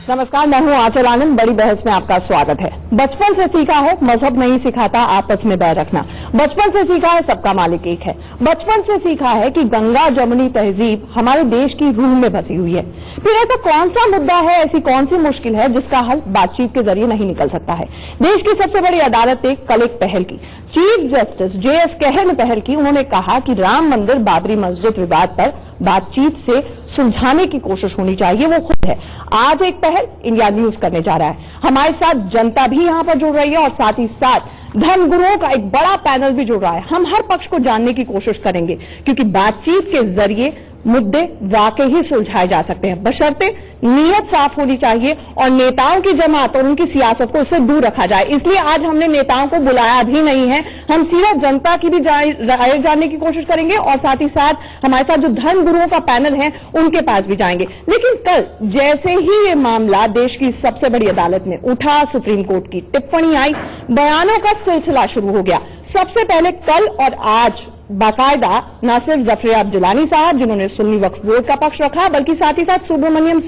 नमस्कार, मैं हूं आंचल आनंद। बड़ी बहस में आपका स्वागत है। बचपन से सीखा है, मजहब नहीं सिखाता आपस में बैर रखना। बचपन से सीखा है, सबका मालिक एक है। बचपन से सीखा है कि गंगा जमुनी तहजीब हमारे देश की रूह में बसी हुई है। फिर ऐसा कौन सा मुद्दा है, ऐसी कौन सी मुश्किल है जिसका हल बातचीत के जरिए नहीं निकल सकता है। देश की सबसे बड़ी अदालत ने कल एक पहल की। चीफ जस्टिस JS कहर ने पहल की। उन्होंने कहा कि राम मंदिर बाबरी मस्जिद विवाद पर बातचीत से सुलझाने की कोशिश होनी चाहिए, वो खुद है। आज एक पहल इंडिया न्यूज करने जा रहा है। हमारे साथ जनता भी यहां पर जुड़ रही है और साथ ही साथ धर्मगुरुओं का एक बड़ा पैनल भी जुड़ रहा है। हम हर पक्ष को जानने की कोशिश करेंगे क्योंकि बातचीत के जरिए मुद्दे वाकई ही सुलझाए जा सकते हैं, बशर्ते नीयत साफ होनी चाहिए और नेताओं की जमात और उनकी सियासत को इससे दूर रखा जाए। इसलिए आज हमने नेताओं को बुलाया भी नहीं है। हम सीधा जनता की भी राय जानने की कोशिश करेंगे और साथ ही साथ हमारे साथ जो धर्म गुरुओं का पैनल है उनके पास भी जाएंगे। लेकिन कल जैसे ही ये मामला देश की सबसे बड़ी अदालत में उठा, सुप्रीम कोर्ट की टिप्पणी आई, बयानों का सिलसिला शुरू हो गया। सबसे पहले कल और आज बाकायदा न सिर्फ जफरयाब जिलानी साहब जिन्होंने सुन्नी वक्फ बोर्ड का पक्ष रखा, बल्कि साथ ही साथ सुब्रमण्यम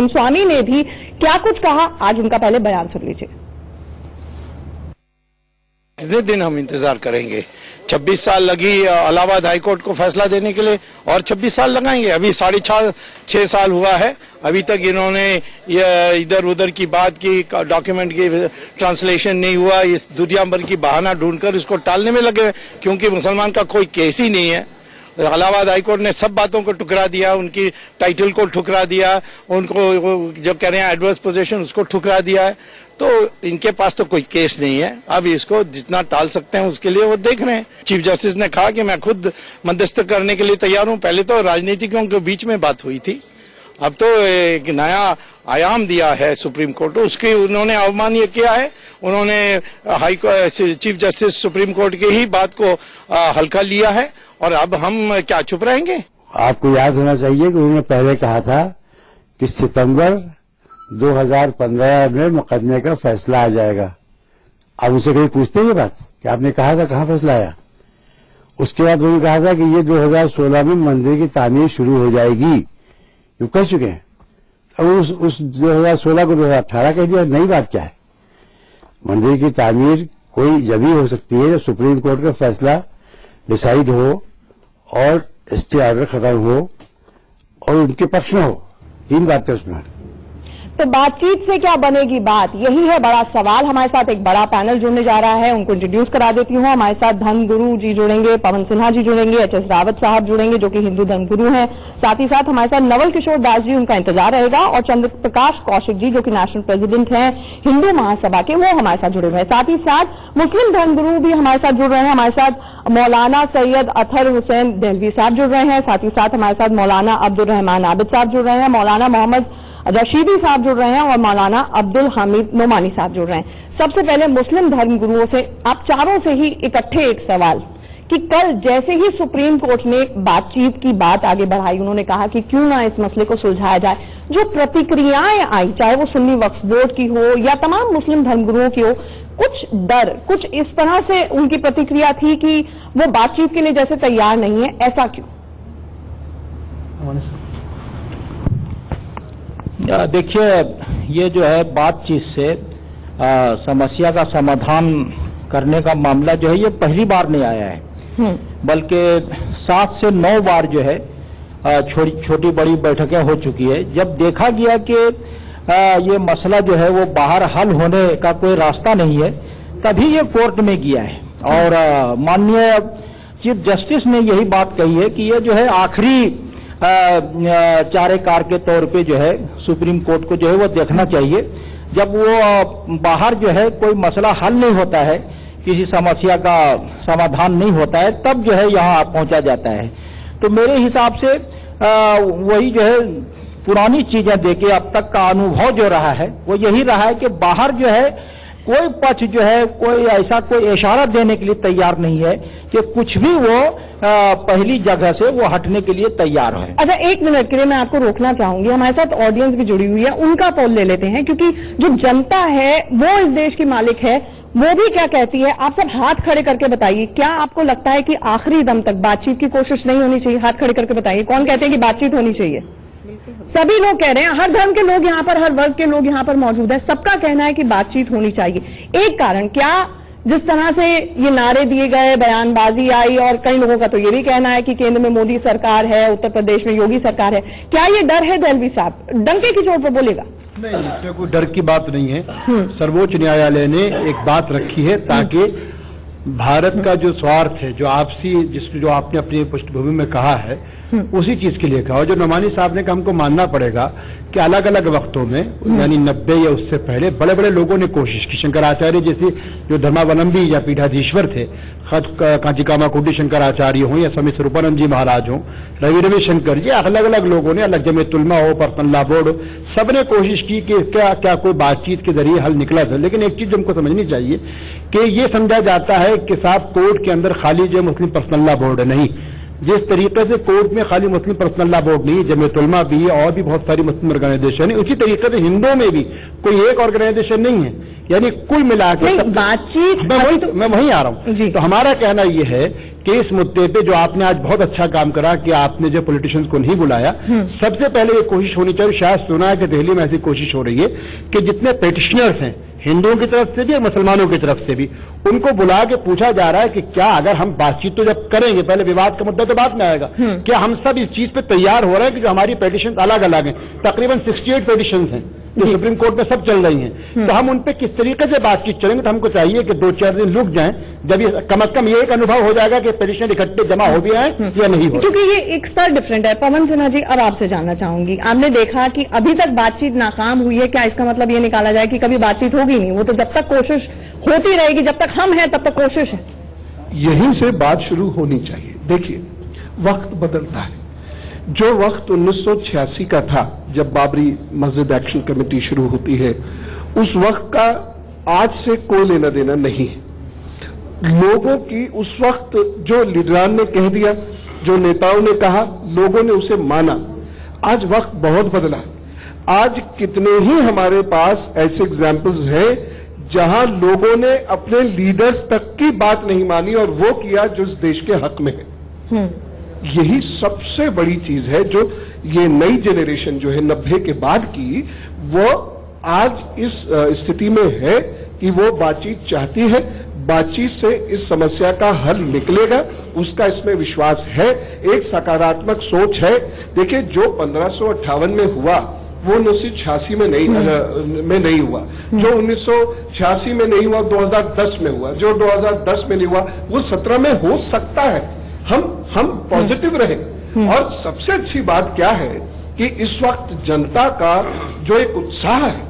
स्वामी ने भी क्या कुछ कहा। आज उनका पहले बयान सुन लीजिए। कितने दिन हम इंतजार करेंगे? 26 साल लगी इलाहाबाद हाईकोर्ट को फैसला देने के लिए और 26 साल लगाएंगे। अभी 6.5 साल हुआ है, अभी तक इन्होंने इधर उधर की बात की, डॉक्यूमेंट की ट्रांसलेशन नहीं हुआ। इस दुनिया भर की बहाना ढूंढकर इसको टालने में लगे, क्योंकि मुसलमान का कोई केस ही नहीं है। इलाहाबाद हाईकोर्ट ने सब बातों को ठुकरा दिया, उनकी टाइटल को ठुकरा दिया, उनको जो कह रहे हैं एडवर्स पोजीशन उसको ठुकरा दिया है। तो इनके पास तो कोई केस नहीं है। अब इसको जितना टाल सकते हैं उसके लिए वो देख रहे हैं। चीफ जस्टिस ने कहा कि मैं खुद मध्यस्थ करने के लिए तैयार हूं। पहले तो राजनीतिकों के बीच में बात हुई थी, अब तो एक नया आयाम दिया है सुप्रीम कोर्ट। उसकी उन्होंने अवमान ये किया है, उन्होंने चीफ जस्टिस सुप्रीम कोर्ट की ही बात को हल्का लिया है और अब हम क्या चुप रहेंगे? आपको याद होना चाहिए कि उन्होंने पहले कहा था कि सितंबर 2015 में मुकदमे का फैसला आ जाएगा। अब उसे कहीं पूछते हैं ये बात कि आपने कहा था, कहां फैसला आया? उसके बाद उन्होंने कहा था कि ये 2016 में मंदिर की तामीर शुरू हो जाएगी, ये कह चुके हैं। अब उस 2016 को 2018 कह दिया। नई बात क्या है? मंदिर की तामीर कोई जब ही हो सकती है जब सुप्रीम कोर्ट का फैसला डिसाइड हो और स्टे ऑर्डर खत्म हो और उनके पक्ष में हो। 3 बातें उसमें। तो बातचीत से क्या बनेगी बात, यही है बड़ा सवाल। हमारे साथ एक बड़ा पैनल जुड़ने जा रहा है, उनको इंट्रोड्यूस करा देती हूँ। हमारे साथ धर्म गुरु जी जुड़ेंगे, पवन सिन्हा जी जुड़ेंगे, HS रावत साहब जुड़ेंगे जो कि हिंदू धर्म गुरु हैं। साथ ही साथ हमारे साथ नवल किशोर दास जी, उनका इंतजार रहेगा, और चंद्र प्रकाश कौशिक जी जो कि नेशनल प्रेसिडेंट हैं हिंदू महासभा के, वो हमारे साथ जुड़े हुए हैं। साथ ही साथ मुस्लिम धर्म गुरु भी हमारे साथ जुड़ रहे हैं। हमारे साथ मौलाना सैयद अतहर हुसैन देहलवी साहब जुड़ रहे हैं। साथ ही साथ हमारे साथ मौलाना अब्दुल रहमान आबिद साहब जुड़ रहे हैं, मौलाना मोहम्मद रशीदी साहब जुड़ रहे हैं और मौलाना अब्दुल हामिद नोमानी साहब जुड़ रहे हैं। सबसे पहले मुस्लिम धर्म गुरुओं से, आप चारों से ही इकट्ठे एक सवाल कि कल जैसे ही सुप्रीम कोर्ट ने बातचीत की बात आगे बढ़ाई, उन्होंने कहा कि क्यों ना इस मसले को सुलझाया जाए, जो प्रतिक्रियाएं आई, चाहे वो सुन्नी वक्फ बोर्ड की हो या तमाम मुस्लिम धर्म गुरुओं की हो, कुछ डर, कुछ इस तरह से उनकी प्रतिक्रिया थी कि वो बातचीत के लिए जैसे तैयार नहीं है। ऐसा क्यों? देखिए, ये जो है बातचीत से समस्या का समाधान करने का मामला जो है ये पहली बार नहीं आया है, बल्कि 7 से 9 बार जो है छोटी बड़ी बैठकें हो चुकी है। जब देखा गया कि ये मसला जो है वो बाहर हल होने का कोई रास्ता नहीं है, तभी ये कोर्ट में गया है। और माननीय चीफ जस्टिस ने यही बात कही है कि ये जो है आखिरी चारेकार के तौर पे जो है सुप्रीम कोर्ट को जो है वो देखना चाहिए। जब वो बाहर जो है कोई मसला हल नहीं होता है, किसी समस्या का समाधान नहीं होता है, तब जो है यहाँ पहुंचा जाता है। तो मेरे हिसाब से वही जो है पुरानी चीजें देके अब तक का अनुभव जो रहा है वो यही रहा है कि बाहर जो है कोई पक्ष जो है कोई ऐसा कोई इशारा देने के लिए तैयार नहीं है कि कुछ भी वो पहली जगह से वो हटने के लिए तैयार है। अच्छा, 1 मिनट के लिए मैं आपको रोकना चाहूंगी। हमारे साथ ऑडियंस भी जुड़ी हुई है, उनका पोल ले लेते हैं, क्योंकि जो जनता है वो इस देश की मालिक है, वो भी क्या कहती है। आप सब हाथ खड़े करके बताइए, क्या आपको लगता है कि आखिरी दम तक बातचीत की कोशिश नहीं होनी चाहिए? हाथ खड़े करके बताइए, कौन कहते हैं कि बातचीत होनी चाहिए? सभी लोग कह रहे हैं, हर धर्म के लोग यहाँ पर, हर वर्ग के लोग यहाँ पर मौजूद है, सबका कहना है कि बातचीत होनी चाहिए। एक कारण क्या, जिस तरह से ये नारे दिए गए, बयानबाजी आई, और कई लोगों का तो ये भी कहना है कि केंद्र में मोदी सरकार है, उत्तर प्रदेश में योगी सरकार है, क्या ये डर है दहलवी साहब? डंके की चोट पर बोलेगा? नहीं, इसमें कोई डर की बात नहीं है। सर्वोच्च न्यायालय ने एक बात रखी है ताकि भारत का जो स्वार्थ है, जो आपसी, जो आपने अपनी पृष्ठभूमि में कहा है, उसी चीज के लिए कहा। और जो नोमानी साहब ने कहा, हमको मानना पड़ेगा कि अलग अलग वक्तों में, यानी 90 या उससे पहले बड़े बड़े लोगों ने कोशिश की। शंकराचार्य जैसे जो धर्मावलंबी या पीठाधीश्वर थे, कांची कामाकोटी शंकराचार्य हों या स्वामी स्वरूपानंद जी महाराज हों, रवि रविशंकर जी, अलग अलग लोगों ने, अलग जमीयत उलमा हो, पर्सनल लॉ बोर्ड, सबने कोशिश की कि क्या कोई बातचीत के जरिए हल निकला था। लेकिन एक चीज हमको समझनी चाहिए कि ये समझा जाता है कि साहब कोर्ट के अंदर खाली जो मुस्लिम पर्सनल लॉ बोर्ड नहीं, जिस तरीके से कोर्ट में खाली मुस्लिम पर्सनल लॉ बोर्ड नहीं, जमीयत उलमा भी है और भी बहुत सारी मुस्लिम ऑर्गेनाइजेशन है, उसी तरीके से हिंदुओं में भी कोई एक ऑर्गेनाइजेशन नहीं है। यानी कुल मिलाकर बातचीत, मैं वहीं आ रहा हूं। तो हमारा कहना यह है कि इस मुद्दे पे जो आपने आज बहुत अच्छा काम करा कि आपने जो पॉलिटिशियंस को नहीं बुलाया, सबसे पहले ये कोशिश होनी चाहिए, शायद सुना है कि दिल्ली में ऐसी कोशिश हो रही है कि जितने पेटिशनर्स हैं हिंदुओं की तरफ से भी और मुसलमानों की तरफ से भी, उनको बुला के पूछा जा रहा है कि क्या अगर हम बातचीत तो जब करेंगे, पहले विवाद का मुद्दा तो बाद में आएगा, क्या हम सब इस चीज पे तैयार हो रहे हैं कि जो हमारी पेटिशन अलग अलग हैं, तकरीबन 68 पेटिशन हैं जो सुप्रीम कोर्ट में सब चल रही हैं, तो हम उन पे किस तरीके से बातचीत चलेंगे? तो हमको चाहिए कि 2-4 दिन रुक जाएं, जब ये कम से कम ये एक अनुभव हो जाएगा कि पेटिशन इकट्ठे जमा हो भी आए या नहीं हो। क्योंकि ये एक स्तर डिफरेंट है। पवन सिन्हा जी, अब आपसे जानना चाहूंगी, आपने देखा कि अभी तक बातचीत नाकाम हुई है, क्या इसका मतलब ये निकाला जाए कि कभी बातचीत होगी नहीं? वो तो जब तक कोशिश होती रहेगी, जब तक हम हैं तब तक कोशिश है। यहीं से बात शुरू होनी चाहिए। देखिए, वक्त बदलता है। जो वक्त 1986 का था, जब बाबरी मस्जिद एक्शन कमेटी शुरू होती है, उस वक्त का आज से कोई लेना देना नहीं है। लोगों की उस वक्त जो लीडरान ने कह दिया, जो नेताओं ने कहा, लोगों ने उसे माना। आज वक्त बहुत बदला। आज कितने ही हमारे पास ऐसे एग्जाम्पल्स हैं जहां लोगों ने अपने लीडर्स तक की बात नहीं मानी और वो किया जो इस देश के हक में है। यही सबसे बड़ी चीज है जो ये नई जनरेशन जो है 90 के बाद की, वो आज इस स्थिति में है कि वो बातचीत चाहती है। बातचीत से इस समस्या का हल निकलेगा, उसका इसमें विश्वास है, एक सकारात्मक सोच है। देखिए, जो 1558 में हुआ वो 1986 में नहीं हुआ, जो 1986 में नहीं हुआ 2010 में हुआ, जो 2010 में नहीं हुआ वो 17 में हो सकता है। हम पॉजिटिव रहे। और सबसे अच्छी बात क्या है कि इस वक्त जनता का जो एक उत्साह है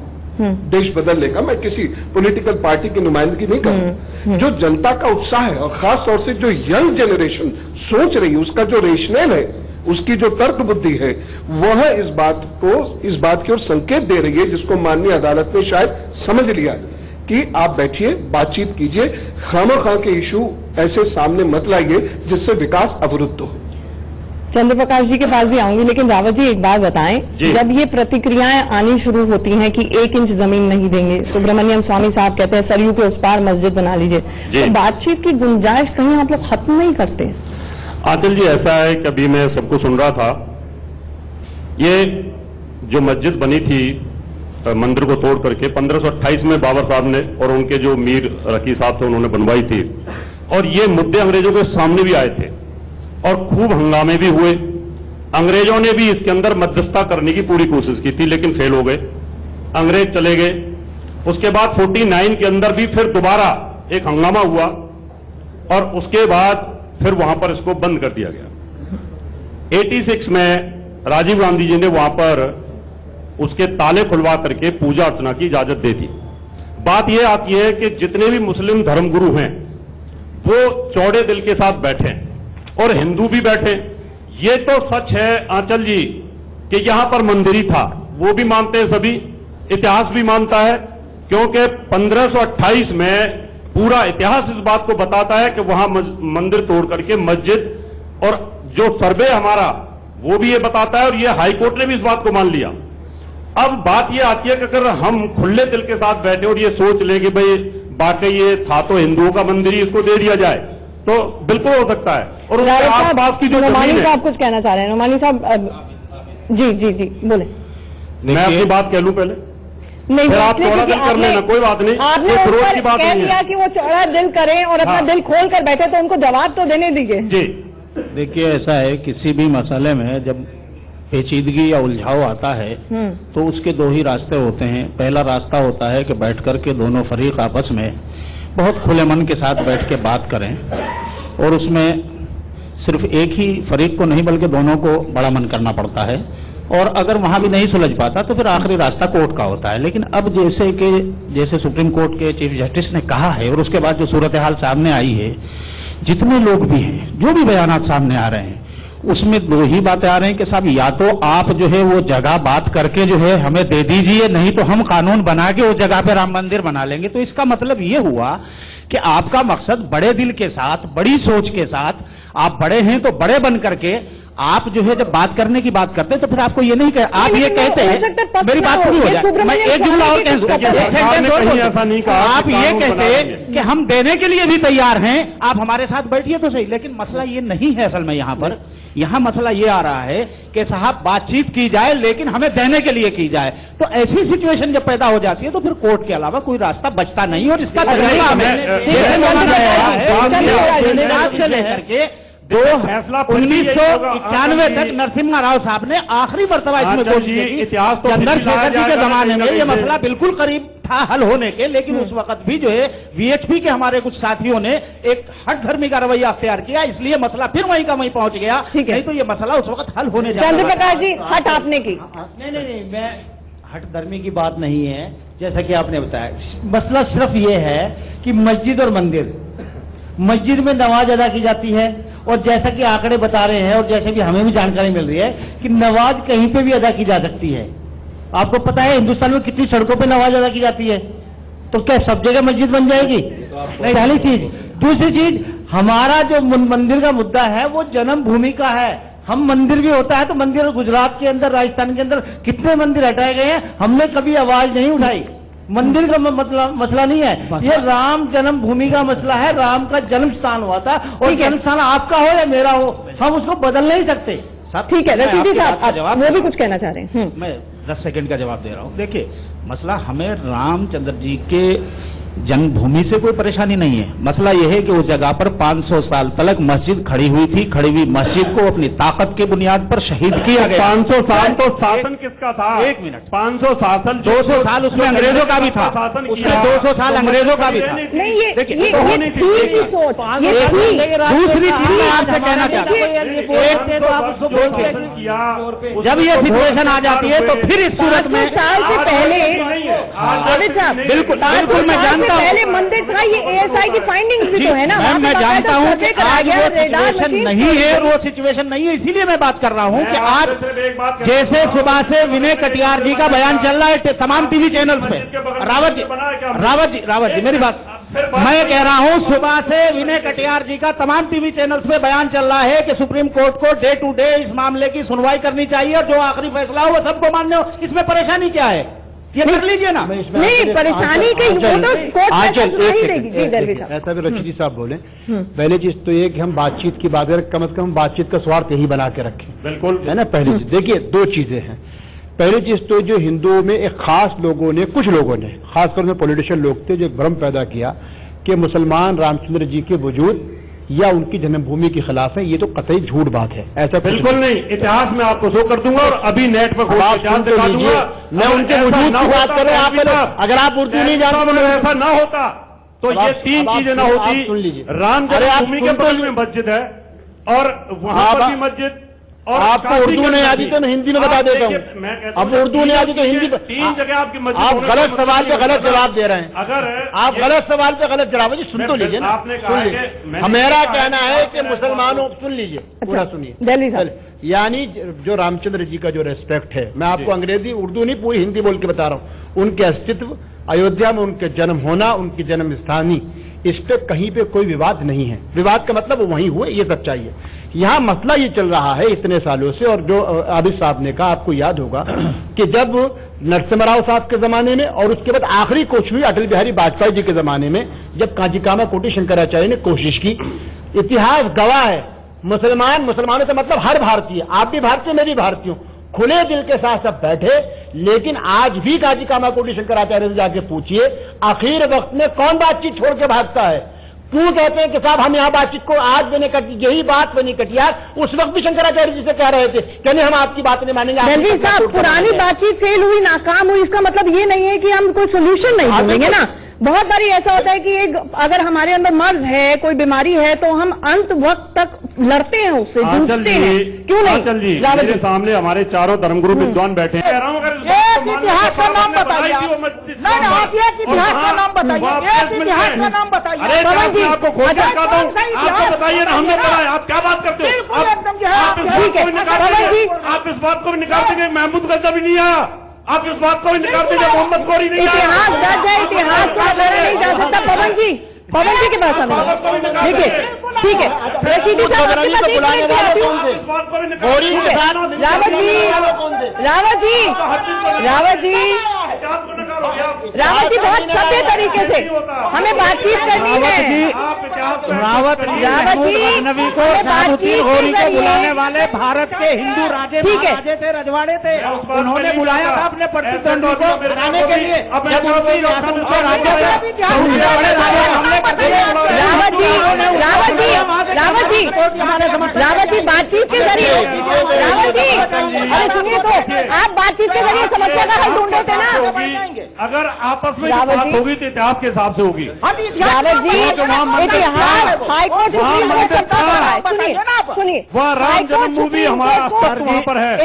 देश बदलने का, मैं किसी पॉलिटिकल पार्टी की नुमाइंदगी नहीं कर रहा, जो जनता का उत्साह है और खास तौर से जो यंग जनरेशन सोच रही है, उसका जो रेशनल है, उसकी जो तर्क बुद्धि है, वह इस बात की ओर संकेत दे रही है, जिसको माननीय अदालत ने शायद समझ लिया कि आप बैठिए, बातचीत कीजिए, खामोखा के इशू ऐसे सामने मत लाइए जिससे विकास अवरुद्ध हो। चंद्रप्रकाश जी के पास भी आऊंगी, लेकिन रावत जी एक बात बताएं, जब ये प्रतिक्रियाएं आनी शुरू होती हैं कि 1 इंच जमीन नहीं देंगे, सुब्रमण्यम स्वामी साहब कहते हैं सरयू के उस पार मस्जिद बना लीजिए, तो बातचीत की गुंजाइश कहीं आप लोग खत्म नहीं करते? आदिल जी, ऐसा है कि अभी मैं सबको सुन रहा था, ये जो मस्जिद बनी थी मंदिर को तोड़ करके 1528 में बाबर साहब ने और उनके जो मीर रकी साहब थे उन्होंने बनवाई थी, और ये मुद्दे अंग्रेजों के सामने भी आए थे और खूब हंगामे भी हुए। अंग्रेजों ने भी इसके अंदर मध्यस्थता करने की पूरी कोशिश की थी, लेकिन फेल हो गए, अंग्रेज चले गए। उसके बाद 49 के अंदर भी फिर दोबारा एक हंगामा हुआ और उसके बाद फिर वहां पर इसको बंद कर दिया गया। 86 में राजीव गांधी जी ने वहां पर उसके ताले खुलवा करके पूजा अर्चना की इजाजत दे दी। बात यह आती है कि जितने भी मुस्लिम धर्मगुरु हैं वो चौड़े दिल के साथ बैठे और हिंदू भी बैठे। ये तो सच है आंचल जी कि यहां पर मंदिर ही था, वो भी मानते हैं सभी, इतिहास भी मानता है, क्योंकि 1528 में पूरा इतिहास इस बात को बताता है कि वहां मंदिर तोड़ करके मस्जिद, और जो सर्वे हमारा वो भी ये बताता है और ये हाईकोर्ट ने भी इस बात को मान लिया। अब बात ये आती है कि अगर हम खुले दिल के साथ बैठे और ये सोच लें कि भाई वाकई ये था तो हिंदुओं का मंदिर ही, इसको दे दिया जाए, तो बिल्कुल हो सकता है। और उसके आसपास की जो नोमानी साहब कुछ कहना चाह रहे हैं। नोमानी साहब, जी जी जी बोले। मैं अपनी बात कह लूं पहले, नहीं फिर आप इसलिए चौड़ा क्योंकि दिल कर आपने- लेना, कोई बात नहीं, आपने कोई विरोध ऊपर की बात कह नहीं दिया है। कि वो चौड़ा दिल करें और अपना हाँ। दिल खोल कर बैठे, तो उनको जवाब तो देने दीजिए। जी देखिए, ऐसा है किसी भी मसले में जब पेचीदगी या उलझाव आता है तो उसके दो ही रास्ते होते हैं। पहला रास्ता होता है कि बैठ कर के दोनों फरीक आपस में बहुत खुले मन के साथ बैठ के बात करें, और उसमें सिर्फ एक ही फरीक को नहीं बल्कि दोनों को बड़ा मन करना पड़ता है, और अगर वहां भी नहीं सुलझ पाता तो फिर आखिरी रास्ता कोर्ट का होता है। लेकिन अब जैसे सुप्रीम कोर्ट के चीफ जस्टिस ने कहा है और उसके बाद जो सूरत हाल सामने आई है, जितने लोग भी हैं, जो भी बयानात सामने आ रहे हैं, उसमें दो ही बातें आ रही हैं कि साहब या तो आप जो है वो जगह बात करके जो है हमें दे दीजिए, नहीं तो हम कानून बना के उस जगह पे राम मंदिर बना लेंगे। तो इसका मतलब ये हुआ कि आपका मकसद बड़े दिल के साथ, बड़ी सोच के साथ, आप बड़े हैं तो बड़े बन करके आप जो है जब बात करने की बात करते हैं तो फिर आपको ये नहीं कहे, आप ये कहते हैं, मेरी बात पूरी हो जाए, मैं एक जुमला और कह दूं, ऐसा नहीं कहा, आप ये कहते हैं कि हम देने के लिए भी तैयार हैं, आप हमारे साथ बैठिए तो सही। लेकिन मसला ये नहीं है असल में यहाँ पर। यहाँ मसला ये आ रहा है कि साहब बातचीत की जाए लेकिन हमें देने के लिए की जाए। तो ऐसी सिचुएशन जब पैदा हो जाती है तो फिर कोर्ट के अलावा कोई रास्ता बचता नहीं, और इसका से लेकर के 1991 तक नरसिम्हा राव साहब ने आखिरी मर्तबा इसमें कोशिश की। इतिहास तो चंद्रशेखर जी के जमाने में ये मसला बिल्कुल करीब था हल होने के, लेकिन उस वक्त भी जो है वीएचपी के हमारे कुछ साथियों ने एक हठधर्मी का रवैया अख्तियार किया, इसलिए मसला फिर वहीं का वहीं पहुंच गया। नहीं तो ये मसला उस वक्त हल होने जा रहा। चंद्रप्रकाश जी, हट आपने की। नहीं, मैं हठधर्मी की बात नहीं है। जैसा कि आपने बताया, मसला सिर्फ ये है कि मस्जिद और मंदिर, मस्जिद में नमाज अदा की जाती है, और जैसा कि आंकड़े बता रहे हैं और जैसे कि हमें भी जानकारी मिल रही है कि नमाज कहीं पे भी अदा की जा सकती है। आपको पता है हिंदुस्तान में कितनी सड़कों पे नमाज अदा की जाती है, तो क्या सब जगह मस्जिद बन जाएगी? पहली चीज। दूसरी चीज, हमारा जो मंदिर का मुद्दा है वो जन्मभूमि का है। हम मंदिर भी होता है तो मंदिर गुजरात के अंदर, राजस्थान के अंदर कितने मंदिर हटाए गए हैं, हमने कभी आवाज नहीं उठाई। मंदिर का मसला नहीं है, ये राम जन्मभूमि का मसला है। राम का जन्म स्थान हुआ था, और जन्म स्थान आपका हो या मेरा हो, हम उसको बदल नहीं सकते। ठीक है, रशीदी साहब वो भी कुछ कहना चाह रहे हैं। मैं 10 सेकंड का जवाब दे रहा हूं। देखिए, मसला हमें रामचंद्र जी के जन्मभूमि से कोई परेशानी नहीं है। मसला यह है कि उस जगह पर 500 साल तक मस्जिद खड़ी हुई थी। खड़ी हुई मस्जिद को अपनी ताकत की बुनियाद पर शहीद किया गया। 500 साल तो शासन किसका था? एक मिनट। 500 शासन, 200 साल उसमें अंग्रेजों का भी था, उसमें 200 साल अंग्रेजों का भी था। नहीं, ये थी की सोच, दूसरी चीज मैं आपसे कहना चाहता हूँ, जब ये सिचुएशन आ जाती है तो फिर इस सूरत में 500 साल से पहले बिल्कुल मैं जानता हूँ, पहले मंदिर था, ये एएसआई की फाइंडिंग्स भी तो है ना। मैं जानता हूँ कि आज वो सिचुएशन नहीं है, वो सिचुएशन नहीं है, इसीलिए मैं बात कर रहा हूँ कि आज जैसे सुबह से विनय कटियार जी का बयान चल रहा है तमाम टीवी चैनल पे, रावत जी मेरी बात, मैं कह रहा हूँ सुबह से विनय कटियार जी का तमाम टीवी चैनल्स पे बयान चल रहा है कि सुप्रीम कोर्ट को डे टू डे इस मामले की सुनवाई करनी चाहिए, और जो आखिरी फैसला हो वो सबको मान्य हो। इसमें परेशानी क्या है? ये कर लीजिए ना। नहीं, परेशानी के ऐसा भी रशीदी साहब बोले। पहली चीज तो ये कि हम बातचीत की बात करें, कम से कम बातचीत का स्वार्थ यही बना के रखें। बिल्कुल है ना। पहली चीज देखिए, दो चीजें हैं। पहली चीज तो जो हिंदुओं में एक खास लोगों ने, कुछ लोगों ने, खासतौर में पॉलिटिशियन लोग थे, जो एक भ्रम पैदा किया कि मुसलमान रामचंद्र जी के वजूद या उनकी जन्मभूमि के खिलाफ है। ये तो कतई झूठ बात है, ऐसा बिल्कुल नहीं। इतिहास में आपको शो कर दूंगा, और अभी नेट पर दिखा दूंगा। मैं उनके वजूद की बात कर रहा हूं। अगर आप उर्दू नहीं जानते तो ऐसा ना होता तो ये तीन चीजें ना होती। सुन लीजिए, राम जन्मभूमि के बगल में मस्जिद है, और वहां पर भी मस्जिद, और आपको उर्दू नहीं आती तो मैं हिंदी में बता देता हूँ। अब उर्दू नहीं आती तो हिंदी। 3 जगह आपकी मस्जिद। आप गलत सवाल पे गलत जवाब दे रहे हैं। अगर आप गलत सवाल पे गलत जवाब, सुन तो लीजिए ना। आपने कहा मेरा कहना है कि मुसलमानों, सुन लीजिए, पूरा सुनिए। दिल्ली साहब, यानी जो रामचंद्र जी का जो रेस्पेक्ट है, मैं आपको अंग्रेजी उर्दू नहीं पूरी हिंदी बोल के बता रहा हूँ, उनके अस्तित्व, अयोध्या में उनके जन्म होना, उनकी जन्म स्थानी, इस पे कहीं पे कोई विवाद नहीं है। विवाद का मतलब वो वहीं हुए, ये सच्चाई है। यहाँ मसला ये चल रहा है इतने सालों से, और जो आबिद साहब ने कहा, आपको याद होगा कि जब नरसिम्हा राव साहब के जमाने में, और उसके बाद आखिरी कोशिश हुई अटल बिहारी वाजपेयी जी के जमाने में, जब कांचीकामा कोटी शंकराचार्य ने कोशिश की। इतिहास गवाह है, मुसलमानों से मतलब हर भारतीय, आप भी भारतीय, मैं भी भारतीय हूं, खुले दिल के साथ सब बैठे। लेकिन आज भी काजी कामाकोटी शंकराचार्य से जाके पूछिए, आखिर वक्त में कौन बातचीत छोड़ के भागता है? क्यों कहते हैं कि साहब हम यहां बातचीत को आज मैंने कटी, यही बात बनी कटियार उस वक्त भी शंकराचार्य जी से कह रहे थे कि नहीं हम आपकी बात नहीं मानेंगे। रणजीत साहब, पुरानी बातचीत फेल हुई, नाकाम हुई, इसका मतलब ये नहीं है कि हम कोई सोल्यूशन नहीं ढूंढेंगे ना। बहुत बारी ऐसा होता है कि एक अगर हमारे अंदर मर्ज है, कोई बीमारी है, तो हम अंत वक्त तक लड़ते हैं, उससे जूझते हैं, क्यों नहीं? मेरे सामने हमारे चारों धर्मगुरु विद्वान बैठे हैं। इतिहास का नाम बताइए, नहीं आप ये इतिहास का नाम बताइए, इतिहास का नाम बताइए। अरे आपको खोज दिखाता हूँ, आपको बताइए ना, हमने पढ़ा है, आप क्या बात करते हो? आप इस बात को भी निकाल देंगे महमूद गजा भी नहीं आया, आप इस बात को भी निकाल देंगे मोहम्मद गौरी नहीं आया। इतिहास दर्ज है, इतिहास को बदला नहीं जा सकता। पवन जी की बात समझ, देखिए ठीक है, सीधी साहब आपके पास एक मिनट पे आती हूँ। रावत जी बहुत सभ्य तरीके से हमें बातचीत करनी है। रावत नबी को गौरी को बुलाने वाले भारत के हिंदू राजे महाराजे थे, रजवाड़े थे, उन्होंने बुलाया था अपने प्रतिद्वंदी को बनाने के लिए। रावत जी बातचीत के जरिए, अरे सुनिए तो, आप बातचीत के जरिए समस्या का हल ढूंढ थे ना। अगर आपस में बात होगी तो इतिहास के हिसाब से होगी। रावत जी इतिहास हाईकोर्ट सुनिए, वह राम जन्मभूमि हमारा वहाँ पर है।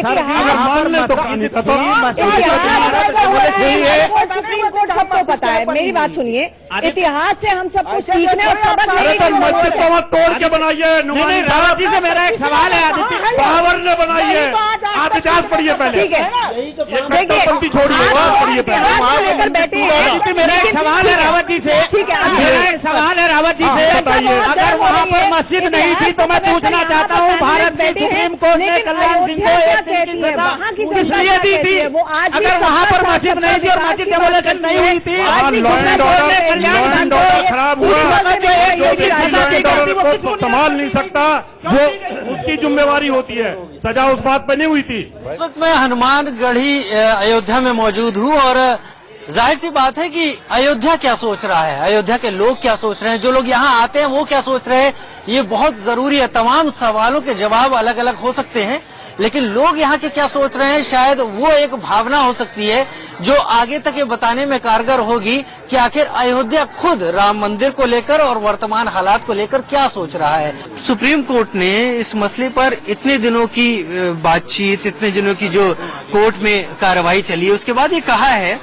सुप्रीम कोर्ट सबको पता है, मेरी बात सुनिए, इतिहास से हम सब कुछ सीखने और सबक मस्जिद को मत तोड़ के बनाइए। रावत जी से मेरा एक सवाल है, बाबर ने बनाई है, आप इतिहास पढ़िए पहले। ठीक है, पंक्ति छोड़िए, पढ़िए पहले। बैठे हैं। मेरा एक सवाल है रावत जी से, ठीक है, मेरा एक सवाल है रावत जी से, अगर वहाँ पर मस्जिद नहीं थी तो मैं पूछना चाहता हूँ, भारत में सुप्रीम कोर्ट ने कल्याण सिंह को किस लिए दी थी? अगर वहाँ पर मस्जिद नहीं थी और मस्जिद डेमोलेशन नहीं हुई थी, लॉ एंड ऑर्डर खराब हुआ, को संभाल नहीं सकता, वो उसकी जिम्मेवारी होती है, सजा उस बात पर नहीं हुई थी। इस वक्त मैं हनुमानगढ़ी अयोध्या में मौजूद हूँ और जाहिर सी बात है कि अयोध्या क्या सोच रहा है, अयोध्या के लोग क्या सोच रहे हैं, जो लोग यहाँ आते हैं वो क्या सोच रहे हैं, ये बहुत जरूरी है। तमाम सवालों के जवाब अलग अलग हो सकते हैं, लेकिन लोग यहाँ के क्या सोच रहे हैं, शायद वो एक भावना हो सकती है जो आगे तक ये बताने में कारगर होगी कि आखिर अयोध्या खुद राम मंदिर को लेकर और वर्तमान हालात को लेकर क्या सोच रहा है। सुप्रीम कोर्ट ने इस मसले पर इतने दिनों की बातचीत, इतने दिनों की जो कोर्ट में कार्रवाई चली है, उसके बाद ये कहा है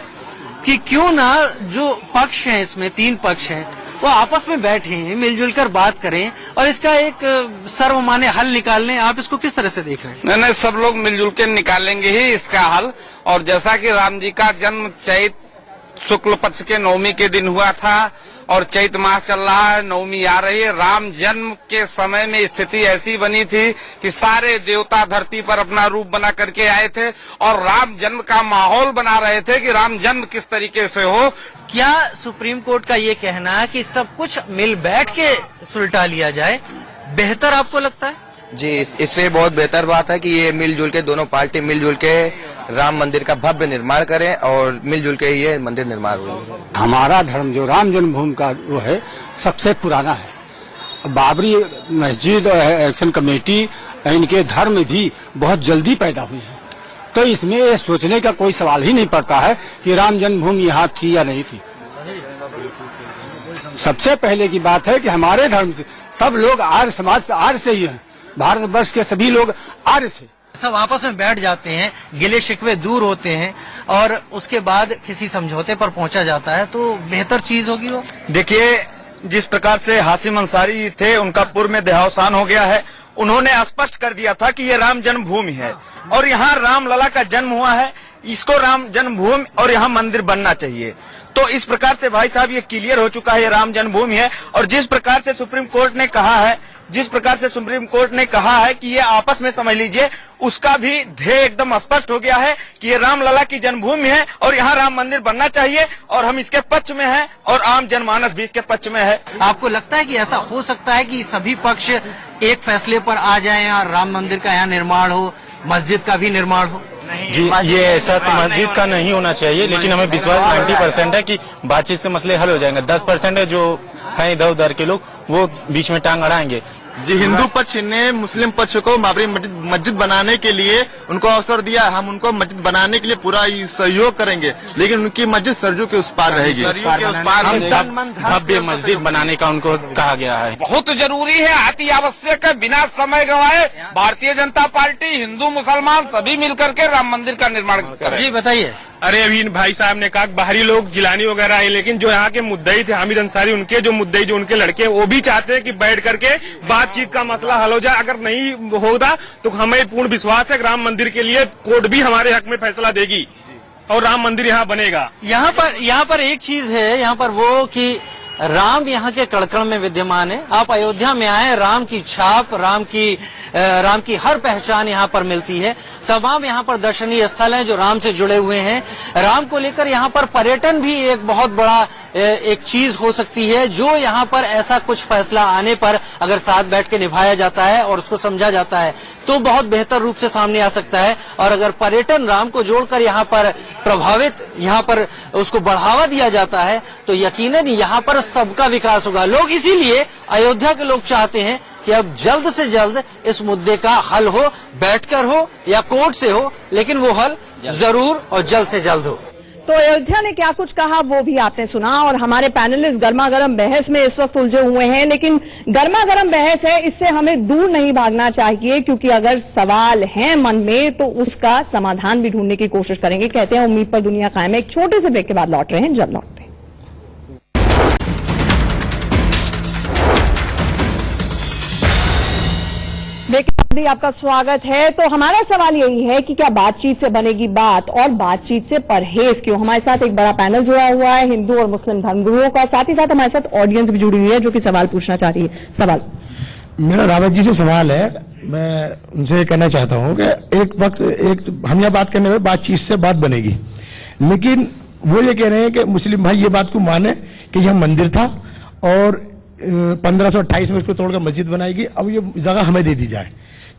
कि क्यों ना जो पक्ष हैं, इसमें 3 पक्ष हैं, वो आपस में बैठें, मिलजुल कर बात करें और इसका एक सर्वमान्य हल निकाल लें। आप इसको किस तरह से देख रहे हैं? नहीं, सब लोग मिलजुल के निकालेंगे ही इसका हल। और जैसा कि राम जी का जन्म चैत शुक्ल पक्ष के नवमी के दिन हुआ था और चैत माह चल रहा है, नवमी आ रही है। राम जन्म के समय में स्थिति ऐसी बनी थी कि सारे देवता धरती पर अपना रूप बना करके आए थे और राम जन्म का माहौल बना रहे थे कि राम जन्म किस तरीके से हो। क्या सुप्रीम कोर्ट का ये कहना है कि सब कुछ मिल बैठ के सुलटा लिया जाए, बेहतर आपको लगता है? जी, इससे बहुत बेहतर बात है कि ये मिलजुल के दोनों पार्टी मिलजुल के राम मंदिर का भव्य निर्माण करें और मिलजुल के ये मंदिर निर्माण हो। हमारा धर्म जो राम जन्मभूमि का वो है सबसे पुराना है। बाबरी मस्जिद और एक्शन कमेटी इनके धर्म भी बहुत जल्दी पैदा हुई है, तो इसमें ये सोचने का कोई सवाल ही नहीं पड़ता है कि राम जन्मभूमि यहाँ थी या नहीं थी। सबसे पहले की बात है कि हमारे धर्म से सब लोग आर्य समाज से, आर्य से ही हैं, भारतवर्ष के सभी लोग आर्य थे। सब आपस में बैठ जाते हैं, गिले शिकवे दूर होते हैं और उसके बाद किसी समझौते पर पहुंचा जाता है, तो बेहतर चीज होगी वो। देखिए, जिस प्रकार से हाशिम अंसारी थे, उनका पूर्व में देहावसान हो गया है। उन्होंने स्पष्ट कर दिया था कि ये राम जन्मभूमि है और यहाँ रामलला का जन्म हुआ है, इसको राम जन्मभूमि और यहाँ मंदिर बनना चाहिए। तो इस प्रकार से भाई साहब ये क्लियर हो चुका है, ये राम जन्मभूमि है। और जिस प्रकार से सुप्रीम कोर्ट ने कहा है कि ये आपस में समझ लीजिए, उसका भी ध्येय एकदम स्पष्ट हो गया है कि ये रामलला की जन्मभूमि है और यहाँ राम मंदिर बनना चाहिए और हम इसके पक्ष में हैं और आम जनमानस भी इसके पक्ष में है। आपको लगता है कि ऐसा हो सकता है कि सभी पक्ष एक फैसले पर आ जाएं और राम मंदिर का यहाँ निर्माण हो, मस्जिद का भी निर्माण हो? जी, ये ऐसा तो मस्जिद का नहीं होना चाहिए, लेकिन हमें विश्वास 90% है कि बातचीत से मसले हल हो जाएंगे। 10% है जो है इधर उधर के लोग, वो बीच में टांग अड़ाएंगे। जी, हिंदू पक्ष ने मुस्लिम पक्ष को बाबरी मस्जिद बनाने के लिए उनको अवसर दिया। हम उनको मस्जिद बनाने के लिए पूरा सहयोग करेंगे, लेकिन उनकी मस्जिद सरजू के उस पार रहेगी। भव्य मस्जिद बनाने का उनको कहा गया है। बहुत जरूरी है, अति आवश्यक है, बिना समय गंवाए भारतीय जनता पार्टी, हिंदू मुसलमान सभी मिलकर के राम मंदिर का निर्माण करें। जी बताइए। अरे अभी भाई साहब ने कहा बाहरी लोग जिलानी वगैरह आए, लेकिन जो यहाँ के मुद्दई थे हामिद अंसारी, उनके जो मुद्दई जो उनके लड़के, वो भी चाहते हैं कि बैठ करके बातचीत का मसला हल हो जाए। अगर नहीं होगा तो हमें पूर्ण विश्वास है कि राम मंदिर के लिए कोर्ट भी हमारे हक में फैसला देगी और राम मंदिर यहाँ बनेगा। यहाँ पर एक चीज है, यहाँ पर वो कि राम यहाँ के कड़कड़ में विद्यमान है। आप अयोध्या में आए, राम की छाप, राम की हर पहचान यहाँ पर मिलती है। तमाम यहाँ पर दर्शनीय स्थल हैं जो राम से जुड़े हुए हैं। राम को लेकर यहाँ पर पर्यटन भी एक बहुत बड़ा एक चीज हो सकती है, जो यहाँ पर ऐसा कुछ फैसला आने पर अगर साथ बैठ के निभाया जाता है और उसको समझा जाता है तो बहुत बेहतर रूप से सामने आ सकता है। और अगर पर्यटन राम को जोड़कर यहाँ पर प्रभावित, यहाँ पर उसको बढ़ावा दिया जाता है तो यकीनन यहाँ पर सबका विकास होगा। लोग इसीलिए, अयोध्या के लोग चाहते हैं कि अब जल्द से जल्द इस मुद्दे का हल हो, बैठकर हो या कोर्ट से हो, लेकिन वो हल जरूर और जल्द से जल्द हो। तो अयोध्या ने क्या कुछ कहा वो भी आपने सुना, और हमारे पैनलिस्ट गर्मा गर्म बहस में इस वक्त उलझे हुए हैं। लेकिन गर्मा गर्म बहस है, इससे हमें दूर नहीं भागना चाहिए, क्योंकि अगर सवाल है मन में तो उसका समाधान भी ढूंढने की कोशिश करेंगे। कहते हैं उम्मीद पर दुनिया कायम है। एक छोटे से ब्रेक के बाद लौट रहे हैं, जब लौटते हैं। भी आपका स्वागत है। तो हमारा सवाल यही है कि क्या बातचीत से बनेगी बात, और बातचीत से परहेज क्यों? हमारे साथ एक बड़ा पैनल जुड़ा हुआ है हिंदू और मुस्लिम धर्मगुरुओं का, साथ ही साथ हमारे साथ ऑडियंस भी जुड़ी हुई है जो कि सवाल पूछना चाह रही है। सवाल मेरा रावत जी से सवाल है, मैं उनसे कहना चाहता हूं कि हम यह बात करने में बातचीत से बात बनेगी, लेकिन वो ये कह रहे हैं कि मुस्लिम भाई ये बात को माने कि यह मंदिर था और 1528 में इसको तोड़कर मस्जिद बनाएगी, अब ये जगह हमें दे दी जाए।